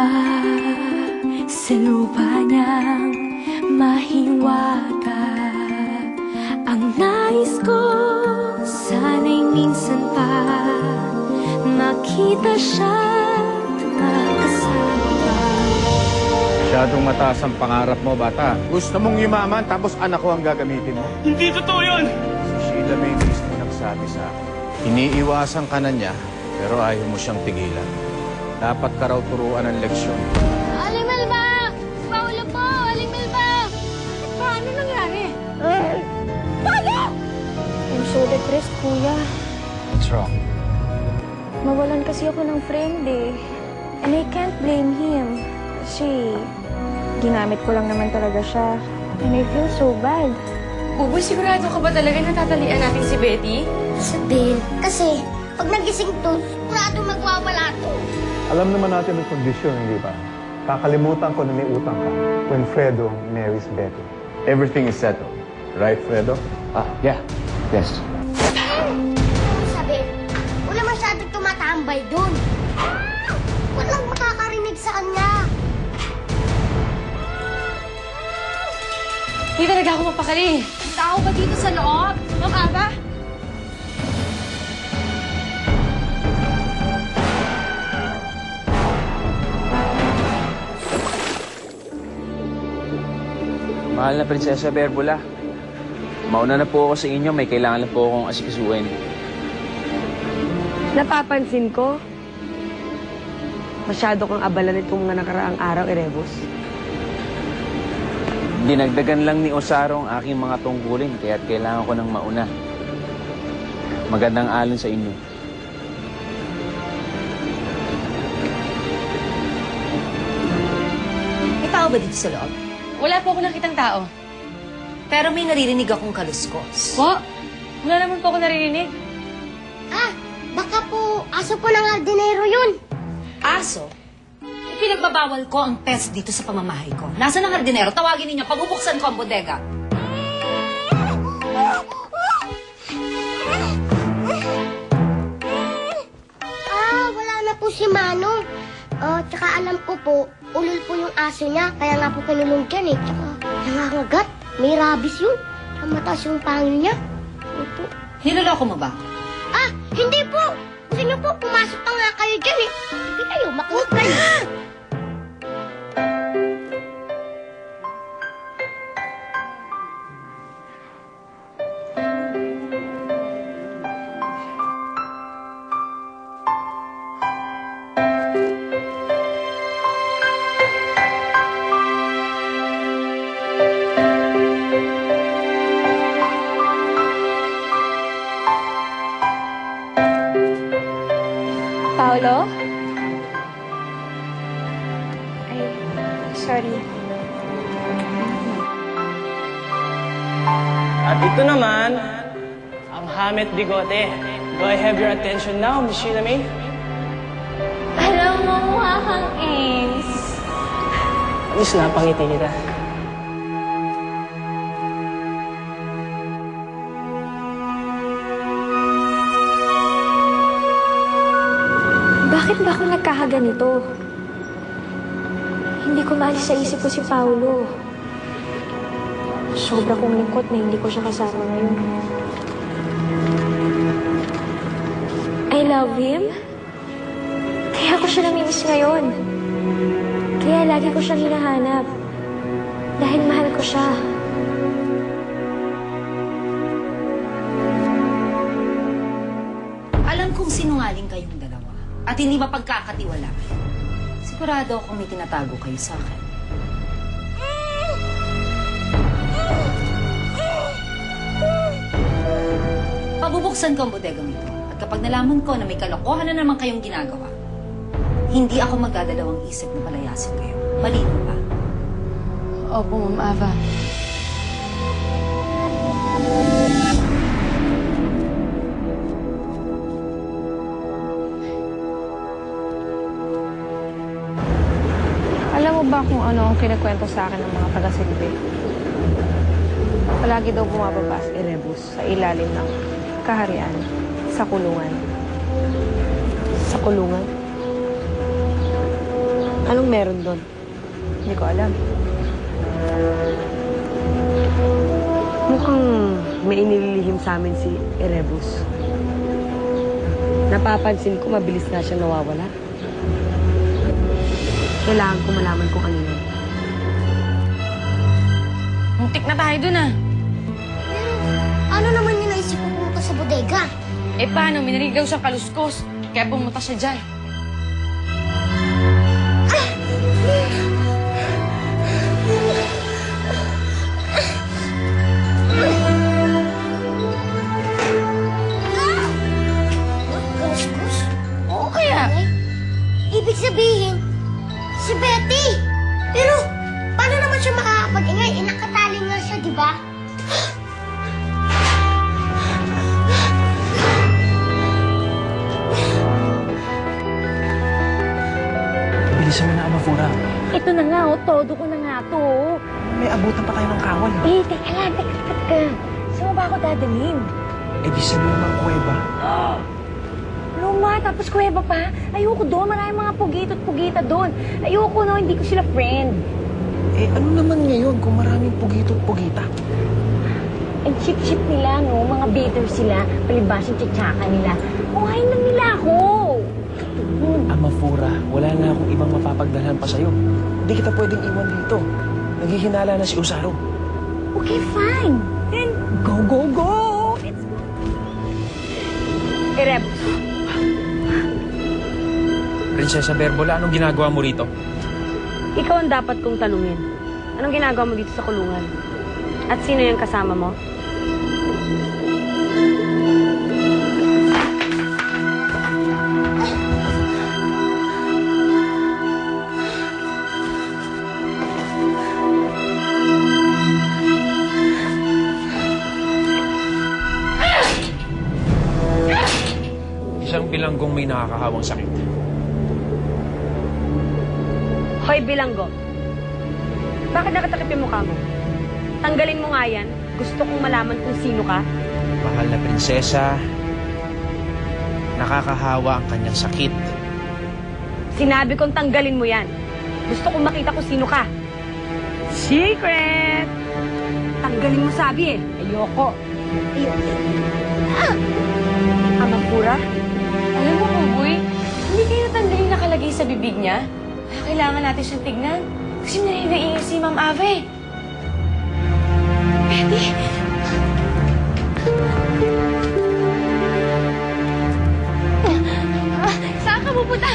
pa sa lupa niyang mahiwaga. Ang nais ko sana'y minsan pa makita siya't makasama pa. Masyadong mataas ang pangarap mo, bata. Gusto mong yumaman, tapos anak ko ang gagamitin mo. Hindi totoo yun! Si Sheila May mismo nagsabi sa akin. Iniiwasan ka na niya, pero ayaw mo siyang tigilan. Dapat ka raw turuan ng leksyon. Aling Melba! Paulo po! Aling Melba! Paano nangyari? Paano? I'm so depressed, kuya. What's wrong? Mawalan kasi ako ng friend eh. And I can't blame him. Kasi ginamit ko lang naman talaga siya. And I feel so bad. Buboy, sigurado ka ba talaga natatalian natin si Betty? Sabihin, kasi pag nagising to, sigurado magwawala to. Alam naman natin ang kondisyon, hindi ba? Kakalimutan ko na may utang ka when Fredo marries Betty. Everything is settled. Right, Fredo? Yeah. Yes. Sabi, wala masyadong tumatambay dun. Walang makakarinig sa kanya. Hindi talaga ako mapakali. Tao ba dito sa loob? Ma'am Ava? Mahal na Prinsesa Berbula. Mauna na po ako sa inyo. May kailangan lang po akong asikasuin. Napapansin ko, masyado kang abala nitong mga nakaraang araw, Erebus. Dinagdagan lang ni Osaro ang aking mga tungkulin, kaya't kailangan ko ng mauna. Magandang alon sa inyo. May tao ba dito sa loob? Wala po ako nakitang tao. Pero may naririnig akong kaluskos. Po? Wala naman po ako naririnig. Ah, baka po aso po ng hardinero yun. Aso? Pinagbabawal ko ang pest dito sa pamamahay ko. Nasaan ang hardinero? Tawagin ninyo. Pabubuksan ko ang bodega. Ah, wala na po si Manong. Tsaka alam ko po, ulol po yung aso niya. Kaya nga po kinulong dyan eh. Tsaka nangangagat. May rabies yun. Tsaka mataas yung pangil niya. Opo. Niloloko mo ba? Ah, hindi po. Gusto niyo po, pumasok na nga kayo dyan eh. Hindi kayo, makuha kayo. Paolo? Ay, sorry. At ito naman, ang Hamet Bigote. Do I have your attention now, Miss Sheila May? Alam mo, mukha kang ace. Miss, napangiti kita. Bakit ba ako nagkakaganito? Hindi ko maalis sa isip ko si Paolo. Sobra kong lungkot na hindi ko siya kasama ngayon. I love him. Kaya ko siya namimiss ngayon. Kaya lagi ko siyang hinahanap. Dahil mahal ko siya. Alam kong sinungaling kayong dalawa at hindi mapagkakatiwalaan. Sigurado akong may tinatago kayo sa akin. Pabubuksan ko ang bodegang ito. At kapag nalaman ko na may kalokohan na naman kayong ginagawa, hindi ako magdadalawang isip na palayasin kayo. Malino ba? Opo, Ma'am Ava. Alam mo ba kung ano ang kinakwento sa akin ng mga taga-silbi? Palagi daw bumababa si Erebus sa ilalim ng kaharian, sa kulungan. Sa kulungan? Anong meron doon? Hindi ko alam. Mukhang may inililihim sa amin si Erebus. Napapansin ko mabilis na siyang nawawala. Kailangan ko malaman kung ano yun. Muntik na tayo dun ah. Ano naman yung naisip ko pumunta sa bodega? Eh paano, minaligaw siyang kaluskos. Kaya pumunta siya dyan. Kuskus? Oo kaya. Ibig sabihin, si Betty. Pero, paano naman siya makakapag-ingay? Nakatali nga siya, di ba? Bilisan mo na, Amafura. Ito na nga, todo ko na nga to. May abutan pa tayo ng kawal. Teka lang, teka. Saan mo ba ako dadalhin? Eh, di sabihin ng kuweba. Luma, tapos kuweba pa. Ayoko doon, maraming mga pugito-pugita doon. Ayoko no, hindi ko sila friend. Eh, ano naman ngayon kung maraming pugito-pugita? Ang chip-chip nila, no? Mga bitter sila. Palibas yung tsatsaka nila. Kuhain lang nila ako. Amafura, wala na akong ibang mapapagdalhan pa sa'yo. Hindi kita pwedeng iwan dito. Naghihinala na si Usaro. Okay, fine. Then, go, go, go! Let's go. Erebus, Prinsesa Berbola, anong ginagawa mo rito? ikaw ang dapat kong tanungin. Anong ginagawa mo dito sa kulungan? At sino yung kasama mo? Isang bilanggong may nakakahawang sakit. Hoy, bilanggo. Bakit nakatakip yung mukha mo? Tanggalin mo nga yan. Gusto kong malaman kung sino ka. Mahal na prinsesa, nakakahawa ang kanyang sakit. Sinabi kong tanggalin mo yan. Gusto kong makita kung sino ka. Secret! Tanggalin mo sabi eh. Ayoko. Amafura? Alam mo, Kuboy, hindi kayo natanggalin nakalagay sa bibig niya. Kaya kailangan natin siyang tignan. Kasi narinig si Ma'am Ave. Betty! Saan ka pupunta?